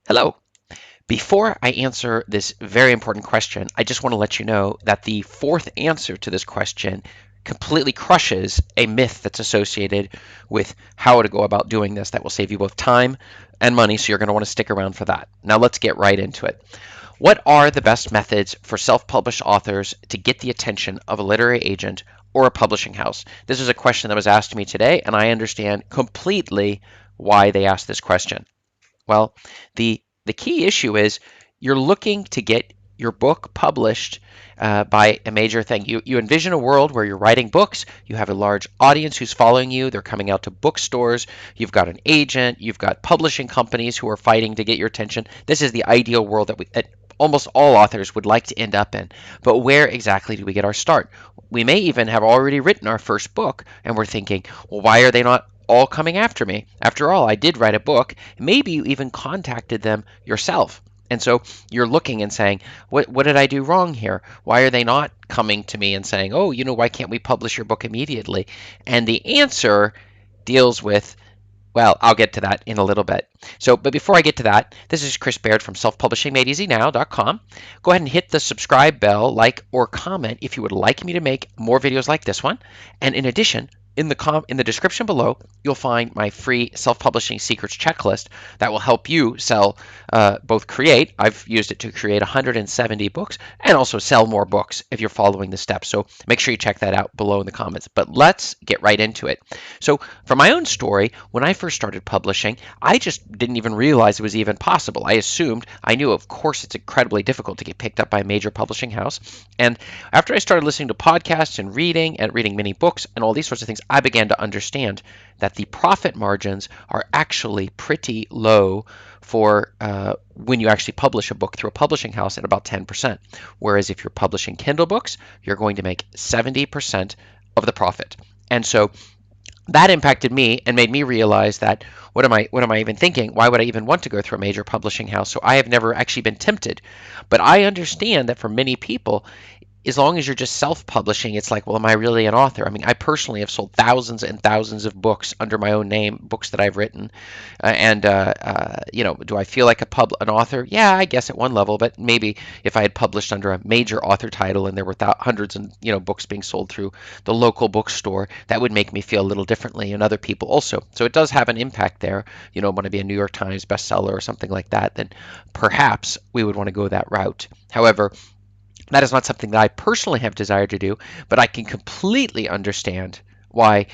Hello. Before I answer this very important question, I just want to let you know that the fourth answer to this question completely crushes a myth that's associated with how to go about doing this that will save you both time and money, so you're going to want to stick around for that. Now let's get right into it. What are the best methods for self-published authors to get the attention of a literary agent or a publishing house? This is a question that was asked to me today, and I understand completely why they asked this question. Well, the key issue is you're looking to get your book published by a major thing. You envision a world where you're writing books, you have a large audience who's following you, they're coming out to bookstores, you've got an agent, you've got publishing companies who are fighting to get your attention. This is the ideal world that almost all authors would like to end up in. But where exactly do we get our start? We may even have already written our first book, and we're thinking, well, why are they not all coming after me? After all, I did write a book. Maybe you even contacted them yourself. And so you're looking and saying, what did I do wrong here? Why are they not coming to me and saying, oh, why can't we publish your book immediately? And the answer deals with, well, I'll get to that in a little bit. But before I get to that, this is Chris Baird from selfpublishingmadeeasynow.com. Go ahead and hit the subscribe bell, like, or comment if you would like me to make more videos like this one. And in addition, in the description below, you'll find my free self-publishing secrets checklist that will help you sell, both create. I've used it to create 170 books and also sell more books if you're following the steps. So make sure you check that out below in the comments. But let's get right into it. So for my own story, when I first started publishing, I just didn't even realize it was even possible. I knew, of course, it's incredibly difficult to get picked up by a major publishing house. And after I started listening to podcasts and reading many books and all these sorts of things, I began to understand that the profit margins are actually pretty low for when you actually publish a book through a publishing house at about 10%. Whereas if you're publishing Kindle books, you're going to make 70% of the profit. And so that impacted me and made me realize that what am I even thinking? Why would I even want to go through a major publishing house? So I have never actually been tempted. But I understand that for many people, as long as you're just self-publishing, it's like, well, am I really an author? I mean, I personally have sold thousands and thousands of books under my own name, books that I've written. Do I feel like an author? Yeah, I guess at one level, but maybe if I had published under a major author title and there were hundreds and books being sold through the local bookstore, that would make me feel a little differently, and other people also. So it does have an impact there. Want to be a New York Times bestseller or something like that, then perhaps we would want to go that route. However, that is not something that I personally have desired to do, but I can completely understand why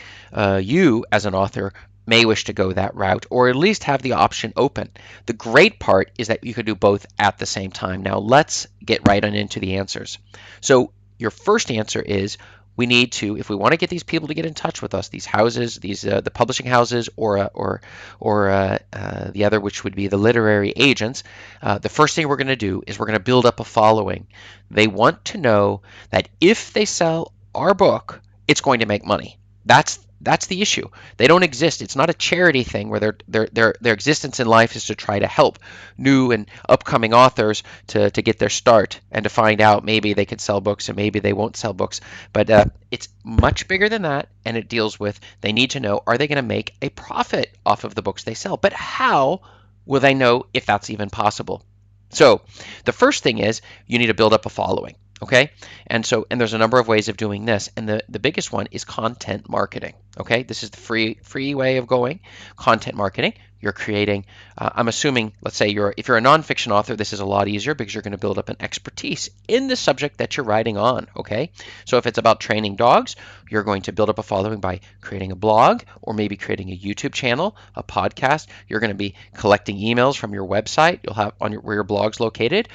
you, as an author, may wish to go that route, or at least have the option open. The great part is that you can do both at the same time. Now let's get right on into the answers. So your first answer is, we need to, if we want to get these people to get in touch with us, these houses, the publishing houses, or the other, which would be the literary agents, the first thing we're going to do is we're going to build up a following. They want to know that if they sell our book, it's going to make money. That's the issue. They don't exist. It's not a charity thing where their existence in life is to try to help new and upcoming authors to get their start and to find out maybe they could sell books and maybe they won't sell books. But it's much bigger than that, and it deals with, they need to know, are they going to make a profit off of the books they sell? But how will they know if that's even possible? So the first thing is you need to build up a following. Okay, and there's a number of ways of doing this, and the biggest one is content marketing. Okay, this is the free way of going. Content marketing. You're creating. I'm assuming, let's say if you're a nonfiction author, this is a lot easier because you're going to build up an expertise in the subject that you're writing on. Okay, so if it's about training dogs, you're going to build up a following by creating a blog, or maybe creating a YouTube channel, a podcast. You're going to be collecting emails from your website. You'll have where your blog's located.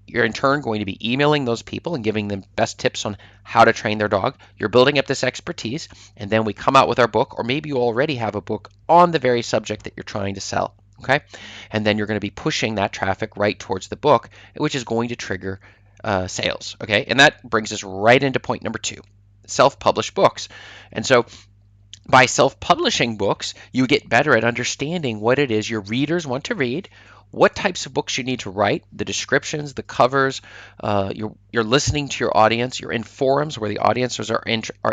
You're in turn going to be emailing those people and giving them best tips on how to train their dog. You're building up this expertise, and then we come out with our book, or maybe you already have a book on the very subject that you're trying to sell. Okay, and then you're going to be pushing that traffic right towards the book, which is going to trigger sales. Okay, and that brings us right into point number 2, self-published books. And so By self-publishing books, you get better at understanding what it is your readers want to read, what types of books you need to write, the descriptions, the covers. You're listening to your audience. You're in forums where the audiences are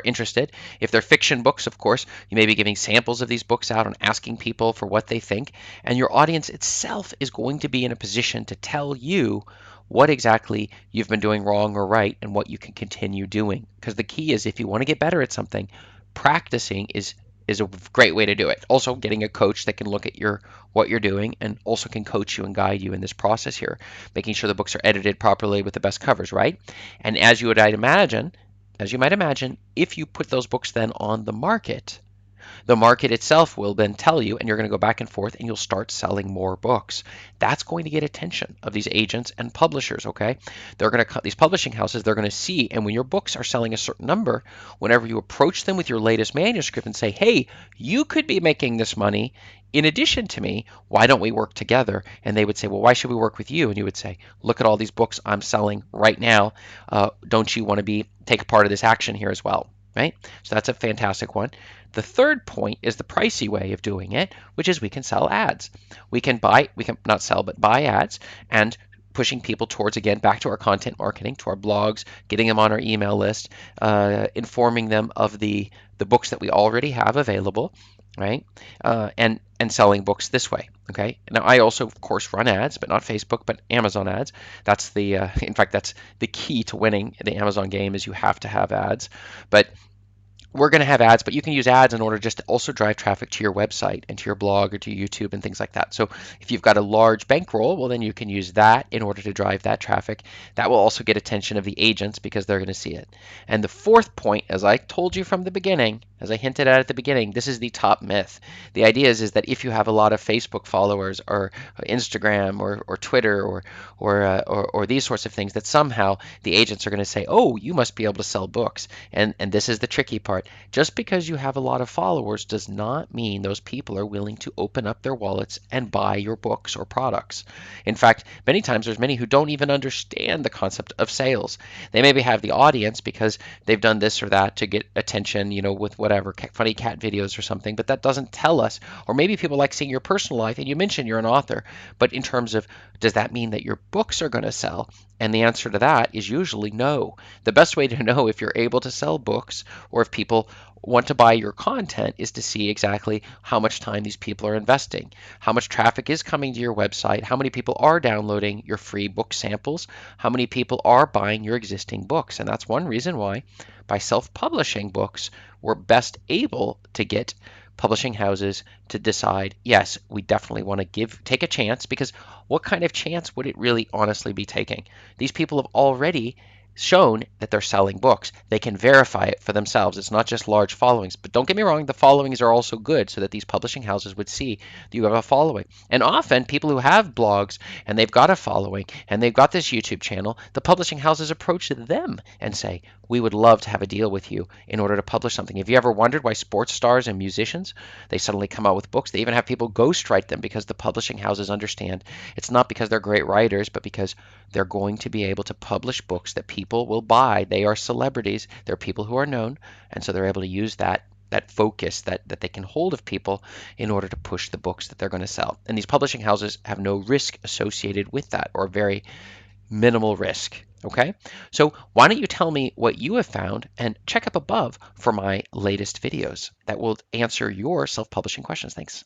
interested. If they're fiction books, of course, you may be giving samples of these books out and asking people for what they think. And your audience itself is going to be in a position to tell you what exactly you've been doing wrong or right and what you can continue doing. Because the key is, if you want to get better at something, practicing is a great way to do it. Also, getting a coach that can look at your what you're doing and also can coach you and guide you in this process here, making sure the books are edited properly with the best covers, right? And as you might imagine, if you put those books then on the market itself will then tell you, and you're going to go back and forth, and you'll start selling more books. That's going to get attention of these agents and publishers, okay? They're going to cut these publishing houses, they're going to see, and when your books are selling a certain number, whenever you approach them with your latest manuscript and say, hey, you could be making this money in addition to me, why don't we work together? And they would say, well, why should we work with you? And you would say, look at all these books I'm selling right now. Don't you want to take a part of this action here as well? Right? So that's a fantastic one. The third point is the pricey way of doing it, which is we can sell ads. We can not sell, but buy ads and pushing people towards, again, back to our content marketing, to our blogs, getting them on our email list, informing them of the books that we already have available, right? And selling books this way. Okay. Now I also, of course, run ads, but not Facebook, but Amazon ads. That's in fact, that's the key to winning the Amazon game is you have to have ads. But we're going to have ads, but you can use ads in order just to also drive traffic to your website and to your blog or to YouTube and things like that. So if you've got a large bankroll, well, then you can use that in order to drive that traffic. That will also get attention of the agents because they're going to see it. And the fourth point, as I told you from the beginning, as I hinted at the beginning, this is the top myth. The idea is that if you have a lot of Facebook followers or Instagram or Twitter or these sorts of things, that somehow the agents are going to say, oh, you must be able to sell books. And this is the tricky part. Just because you have a lot of followers does not mean those people are willing to open up their wallets and buy your books or products. In fact, many times there's many who don't even understand the concept of sales. They maybe have the audience because they've done this or that to get attention, with whatever, funny cat videos or something, but that doesn't tell us. Or maybe people like seeing your personal life, and you mentioned you're an author, but in terms of, does that mean that your books are going to sell? And the answer to that is usually no. The best way to know if you're able to sell books or if people want to buy your content is to see exactly how much time these people are investing, how much traffic is coming to your website, how many people are downloading your free book samples, how many people are buying your existing books. And that's one reason why by self-publishing books, we're best able to get publishing houses to decide, yes, we definitely want to take a chance, because what kind of chance would it really honestly be taking? These people have already shown that they're selling books. They can verify it for themselves. It's not just large followings. But don't get me wrong, the followings are also good so that these publishing houses would see that you have a following. And often people who have blogs and they've got a following and they've got this YouTube channel, the publishing houses approach them and say, we would love to have a deal with you in order to publish something. Have you ever wondered why sports stars and musicians, they suddenly come out with books? They even have people ghostwrite them because the publishing houses understand it's not because they're great writers, but because they're going to be able to publish books that people will buy. They are celebrities. They're people who are known, and so they're able to use that focus that they can hold of people in order to push the books that they're going to sell. And these publishing houses have no risk associated with that, or very minimal risk. Okay, so why don't you tell me what you have found and check up above for my latest videos that will answer your self-publishing questions. Thanks.